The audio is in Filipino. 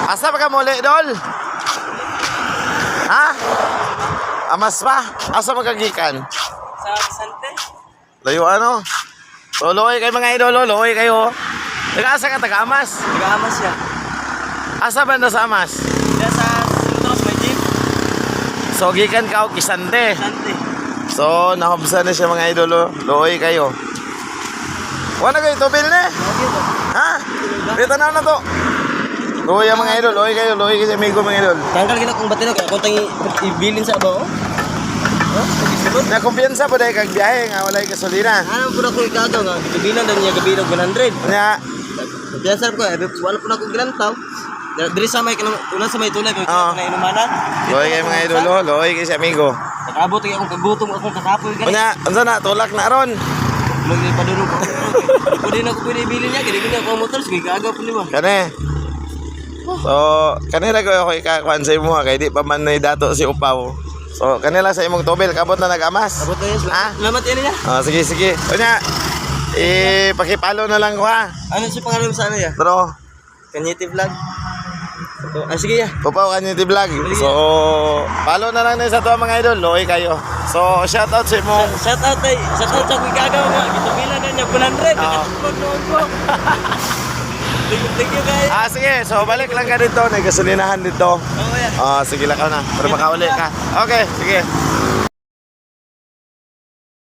Asa pa ka muli, Dol? Ha? Amas pa? Asa magagikan? Sa Sante. Layo ano? So, loy kayo mga idol, loy kayo. Taga-asa ka, taga-amas? Nag-aamas siya. Asa ba na sa amas? Diyan sa Sinutros, may jeep. So, gikan ka o Kisante. Sante. So, nahobsa na siya mga idol, loy kayo. Wala kayo, tubil na? Ha? Dito na to. Loy ang mga idol, loy kayo si amigo mga idol. Tanggal kita kung batino kaya kung tangi ibilin sa abaw. Na kumpiyansa po dahil kag biyahe nga, walay gasolina. Ano po na ko ikagaw nga, gabinan daw niya gabinog 100. Kanya, Piyansa ko, wala po na ko gilantaw. Diri sa may kanang una sa may tulay kung na inumanan. loy kayo mga idol, loy kayo si amigo. Nag-abot kay akong kagutom akong kakapoy gani. Kanya, unsa na, tulak na ron. Magpadulong ko. Pwede na ko pwede ibilin niya, gani ko motor sige gagaw po niya. Kane. So, kanila ko ako ikakuan sa imo kay di pa man nay dato si Upaw. So, kanila sa imong tubel kabot na nag-amas. Abot na yun. Ha? Salamat yan niya. Sige, sige. Kanya, pakipalo na lang ko ha. Ano si pangalan mo sa ano ya? Pero, Kanyete vlog. Sige ya. Upaw kanyo ti vlog. So, follow na lang na sa to mga idol. Loy kayo. So, shout out sa imo. Shout out sa Kuigagaw nga. Gitubila na niya 100. Nakatupag noon ko. Thank you guys. Sige. So, balik lang ka dito. Nagasolinahan dito. Oo yan. Sige lang ka na. Para makauli ka. Okay, sige.